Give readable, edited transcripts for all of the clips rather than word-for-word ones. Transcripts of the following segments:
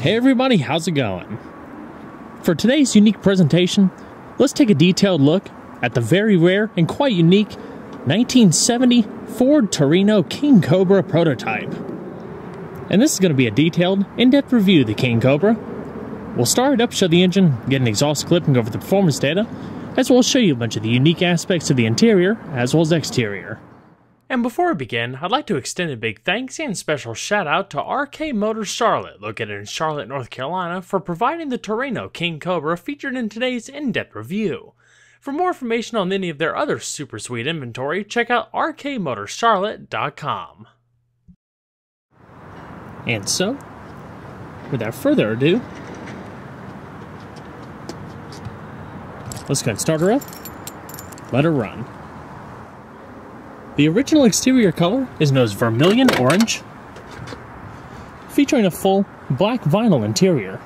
Hey everybody, how's it going? For today's unique presentation, let's take a detailed look at the very rare and quite unique 1970 Ford Torino King Cobra prototype. And this is going to be a detailed, in-depth review of the King Cobra. We'll start it up, show the engine, get an exhaust clip, and go over the performance data, as well as show you a bunch of the unique aspects of the interior as well as exterior. And before we begin, I'd like to extend a big thanks and special shout out to RK Motors Charlotte, located in Charlotte, North Carolina, for providing the Torino King Cobra featured in today's in-depth review. For more information on any of their other super sweet inventory, check out rkmotorscharlotte.com. And so, without further ado, let's go and start her up, let her run. The original exterior color is known as vermilion orange, featuring a full black vinyl interior.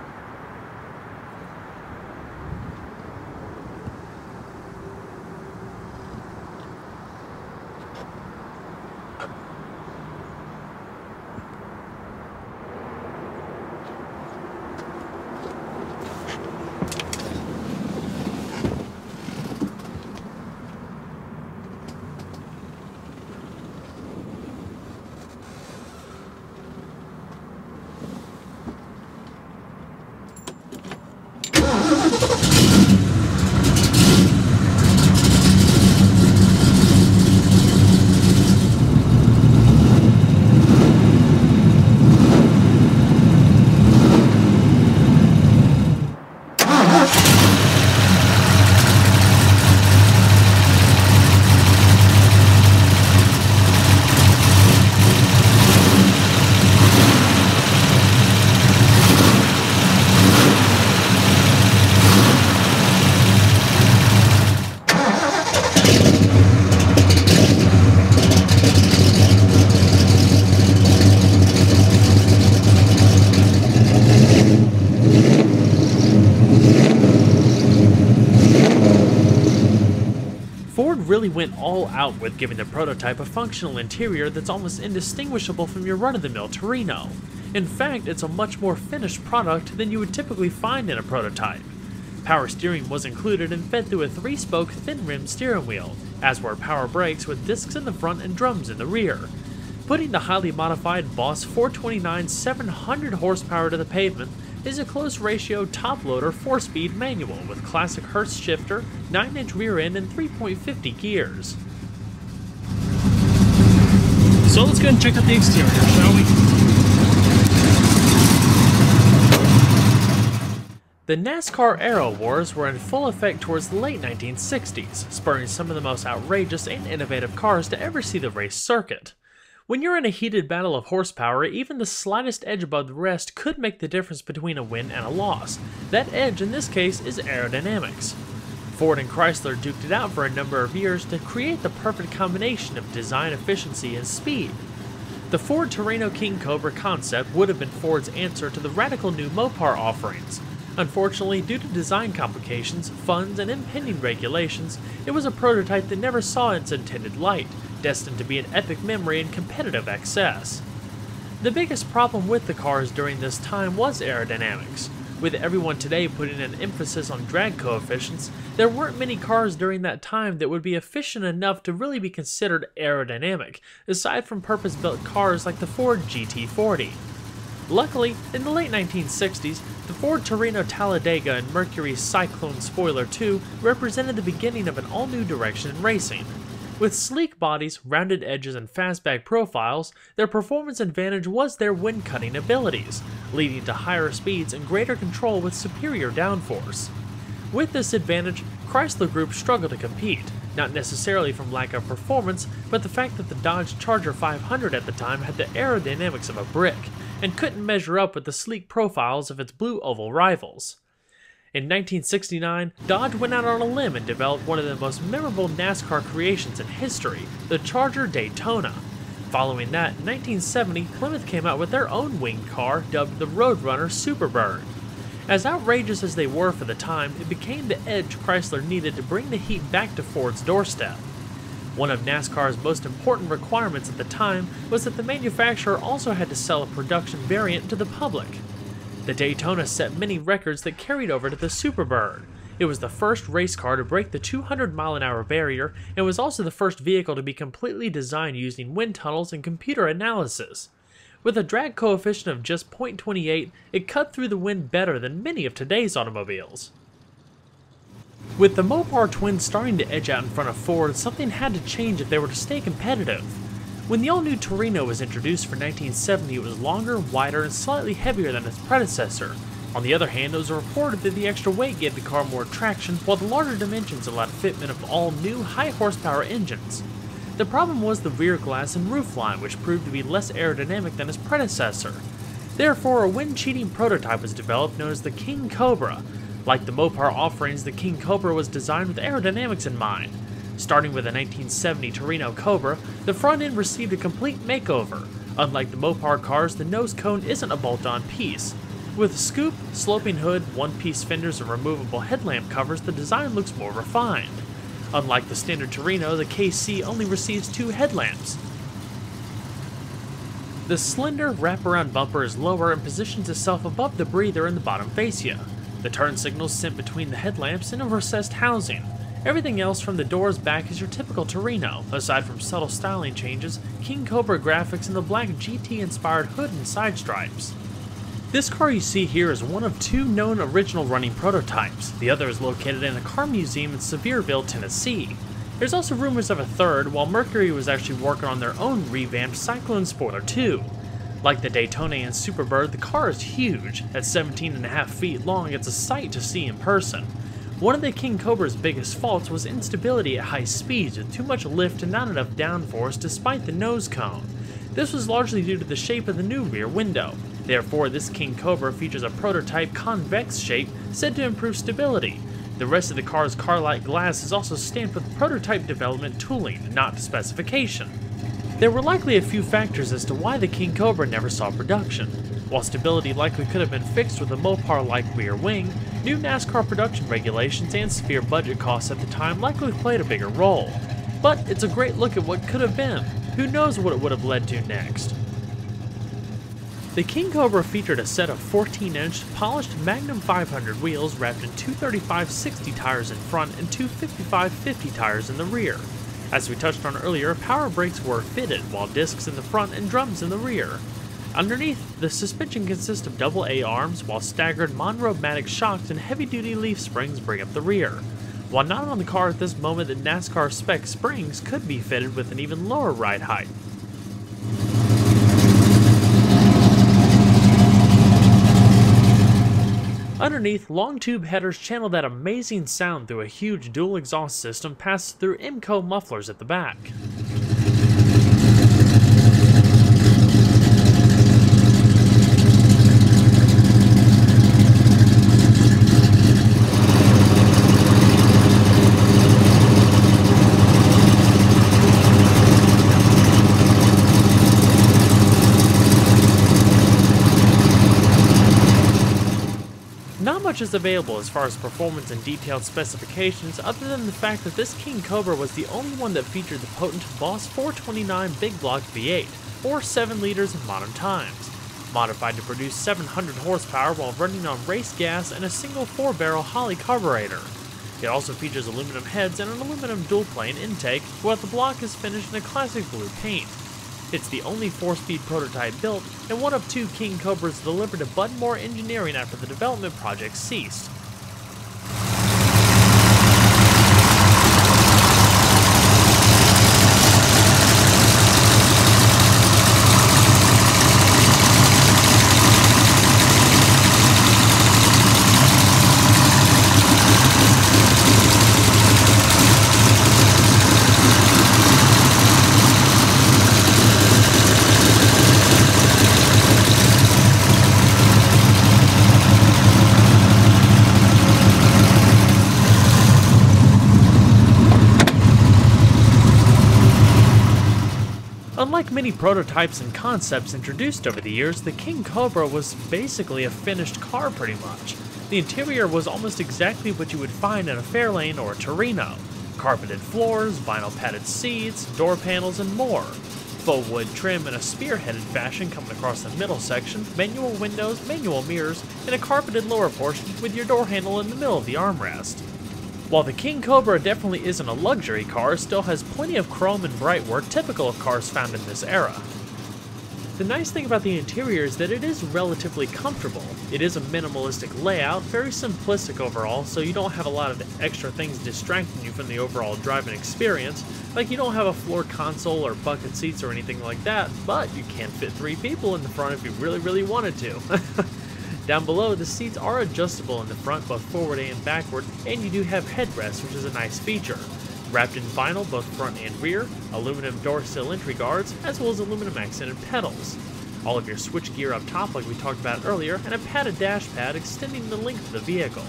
Ford really went all out with giving the prototype a functional interior that's almost indistinguishable from your run-of-the-mill Torino. In fact, it's a much more finished product than you would typically find in a prototype. Power steering was included and fed through a 3-spoke thin-rimmed steering wheel, as were power brakes with discs in the front and drums in the rear. Putting the highly modified Boss 429 700 horsepower to the pavement is a close ratio top-loader 4-speed manual with classic Hertz shifter, 9-inch rear end, and 3.50 gears. So let's go and check out the exterior, shall we? The NASCAR Aero Wars were in full effect towards the late 1960s, spurring some of the most outrageous and innovative cars to ever see the race circuit. When you're in a heated battle of horsepower, even the slightest edge above the rest could make the difference between a win and a loss. That edge in this case is aerodynamics. Ford and Chrysler duked it out for a number of years to create the perfect combination of design efficiency and speed. The Ford Torino King Cobra concept would have been Ford's answer to the radical new Mopar offerings. Unfortunately, due to design complications, funds, and impending regulations, it was a prototype that never saw its intended light, destined to be an epic memory in competitive excess. The biggest problem with the cars during this time was aerodynamics. With everyone today putting an emphasis on drag coefficients, there weren't many cars during that time that would be efficient enough to really be considered aerodynamic, aside from purpose-built cars like the Ford GT40. Luckily, in the late 1960s, the Ford Torino Talladega and Mercury Cyclone Spoiler 2 represented the beginning of an all-new direction in racing. With sleek bodies, rounded edges, and fastback profiles, their performance advantage was their wind-cutting abilities, leading to higher speeds and greater control with superior downforce. With this advantage, Chrysler Group struggled to compete, not necessarily from lack of performance, but the fact that the Dodge Charger 500 at the time had the aerodynamics of a brick, and couldn't measure up with the sleek profiles of its blue oval rivals. In 1969, Dodge went out on a limb and developed one of the most memorable NASCAR creations in history, the Charger Daytona. Following that, in 1970, Plymouth came out with their own winged car dubbed the Roadrunner Superbird. As outrageous as they were for the time, it became the edge Chrysler needed to bring the heat back to Ford's doorstep. One of NASCAR's most important requirements at the time was that the manufacturer also had to sell a production variant to the public. The Daytona set many records that carried over to the Superbird. It was the first race car to break the 200-mile-an-hour barrier and was also the first vehicle to be completely designed using wind tunnels and computer analysis. With a drag coefficient of just 0.28, it cut through the wind better than many of today's automobiles. With the Mopar twins starting to edge out in front of Ford, something had to change if they were to stay competitive. When the all-new Torino was introduced for 1970, it was longer, wider, and slightly heavier than its predecessor. On the other hand, it was reported that the extra weight gave the car more traction, while the larger dimensions allowed fitment of all new, high-horsepower engines. The problem was the rear glass and roofline, which proved to be less aerodynamic than its predecessor. Therefore, a wind-cheating prototype was developed known as the King Cobra. Like the Mopar offerings, the King Cobra was designed with aerodynamics in mind. Starting with the 1970 Torino Cobra, the front end received a complete makeover. Unlike the Mopar cars, the nose cone isn't a bolt-on piece. With a scoop, sloping hood, one-piece fenders, and removable headlamp covers, the design looks more refined. Unlike the standard Torino, the KC only receives 2 headlamps. The slender wraparound bumper is lower and positions itself above the breather in the bottom fascia. The turn signals sent between the headlamps in a recessed housing. Everything else from the doors back is your typical Torino, aside from subtle styling changes, King Cobra graphics, and the black GT-inspired hood and side stripes. This car you see here is one of 2 known original running prototypes. The other is located in a car museum in Sevierville, Tennessee. There's also rumors of a third, while Mercury was actually working on their own revamped Cyclone Spoiler 2. Like the Daytona and Superbird, the car is huge. At 17.5 feet long, it's a sight to see in person. One of the King Cobra's biggest faults was instability at high speeds with too much lift and not enough downforce despite the nose cone. This was largely due to the shape of the new rear window. Therefore, this King Cobra features a prototype convex shape said to improve stability. The rest of the car's car-like glass is also stamped with prototype development tooling, not specification. There were likely a few factors as to why the King Cobra never saw production. While stability likely could have been fixed with a Mopar-like rear wing, new NASCAR production regulations and severe budget costs at the time likely played a bigger role. But it's a great look at what could have been. Who knows what it would have led to next? The King Cobra featured a set of 14-inch polished Magnum 500 wheels wrapped in 235/60 tires in front and 255/50 tires in the rear. As we touched on earlier, power brakes were fitted, while discs in the front and drums in the rear. Underneath, the suspension consists of AA arms, while staggered Monroe-matic shocks and heavy-duty leaf springs bring up the rear. While not on the car at this moment, the NASCAR spec springs could be fitted with an even lower ride height. Underneath, long tube headers channel that amazing sound through a huge dual exhaust system passed through IMCO mufflers at the back. Not much is available as far as performance and detailed specifications other than the fact that this King Cobra was the only one that featured the potent Boss 429 big block V8, or 7 liters in modern times, modified to produce 700 horsepower while running on race gas and a single 4-barrel Holley carburetor. It also features aluminum heads and an aluminum dual-plane intake, while the block is finished in a classic blue paint. It's the only 4-speed prototype built, and one of 2 King Cobras delivered to Budmore Engineering after the development project ceased. Unlike many prototypes and concepts introduced over the years, the King Cobra was basically a finished car pretty much. The interior was almost exactly what you would find in a Fairlane or a Torino. Carpeted floors, vinyl padded seats, door panels, and more. Faux wood trim in a spear-headed fashion coming across the middle section, manual windows, manual mirrors, and a carpeted lower portion with your door handle in the middle of the armrest. While the King Cobra definitely isn't a luxury car, it still has plenty of chrome and brightwork typical of cars found in this era. The nice thing about the interior is that it is relatively comfortable. It is a minimalistic layout, very simplistic overall, so you don't have a lot of extra things distracting you from the overall driving experience, like you don't have a floor console or bucket seats or anything like that, but you can fit 3 people in the front if you really wanted to. Down below, the seats are adjustable in the front, both forward and backward, and you do have headrests, which is a nice feature. Wrapped in vinyl, both front and rear, aluminum door sill entry guards, as well as aluminum accented pedals. All of your switch gear up top like we talked about earlier, and a padded dash pad extending the length of the vehicle.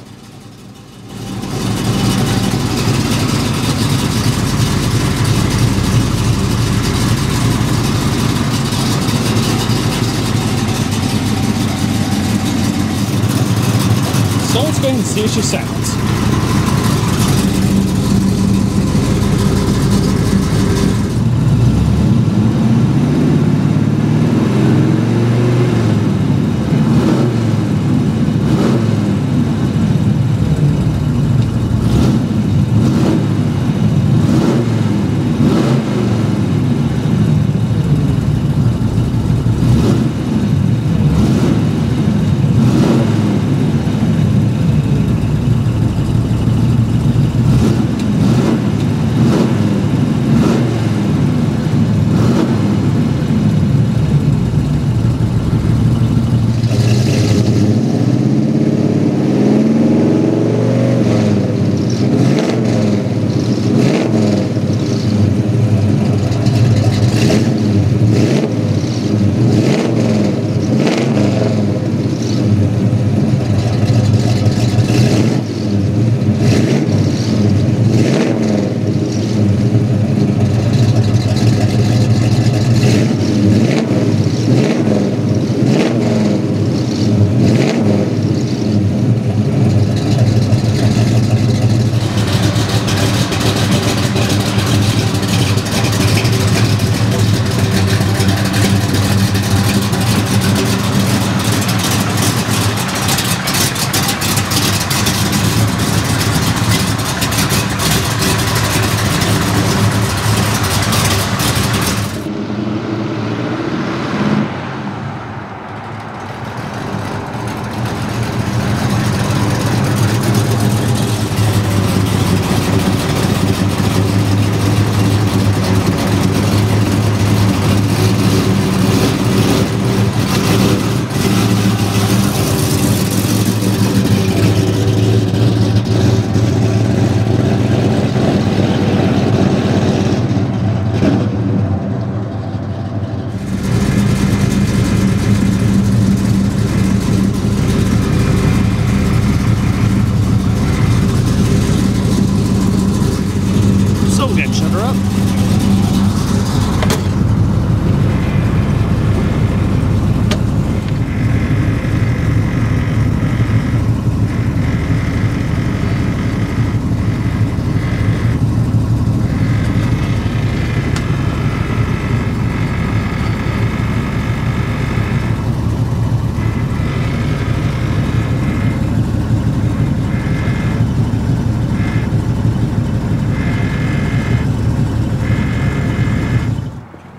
So let's go ahead and see what she sounds.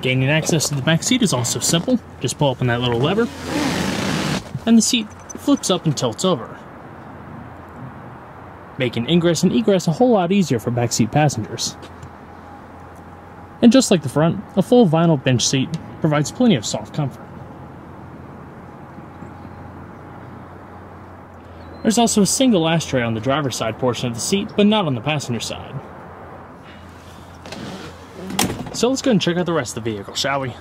Gaining access to the back seat is also simple. Just pull up on that little lever, and the seat flips up and tilts over, making ingress and egress a whole lot easier for backseat passengers. And just like the front, a full vinyl bench seat provides plenty of soft comfort. There's also a single ashtray on the driver's side portion of the seat, but not on the passenger side. So let's go and check out the rest of the vehicle, shall we?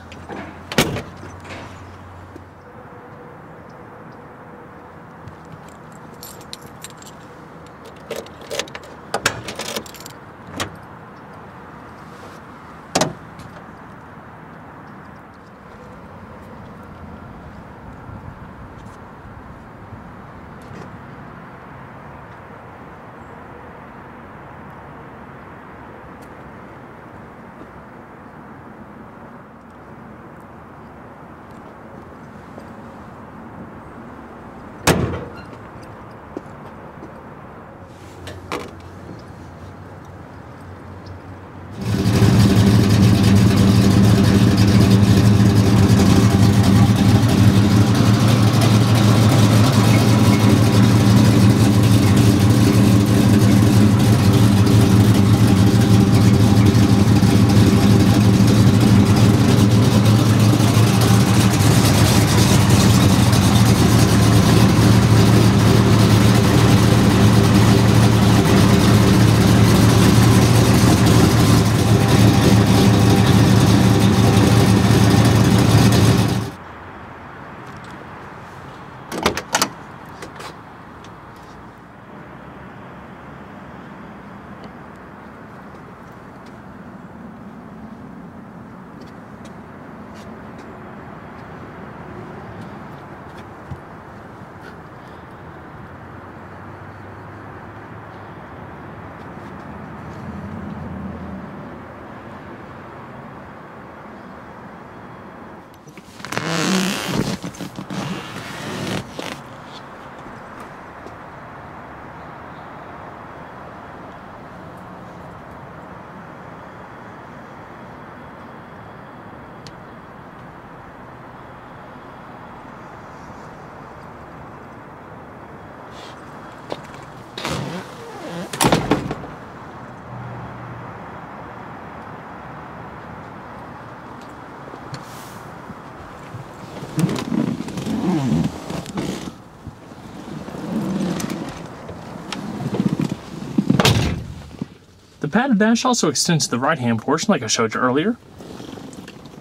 padded dash also extends to the right-hand portion like I showed you earlier.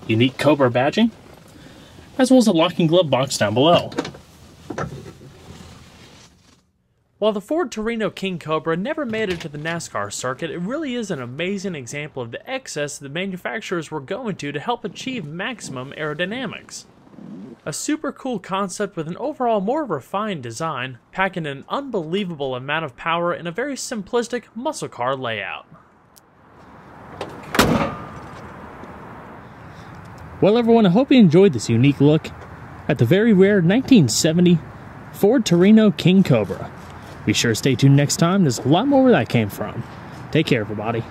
Unique Cobra badging, as well as a locking glove box down below. While the Ford Torino King Cobra never made it to the NASCAR circuit, it really is an amazing example of the excess the manufacturers were going to help achieve maximum aerodynamics. A super cool concept with an overall more refined design, packing an unbelievable amount of power in a very simplistic muscle car layout. Well everyone, I hope you enjoyed this unique look at the very rare 1970 Ford Torino King Cobra. Be sure to stay tuned next time, there's a lot more where that came from. Take care everybody.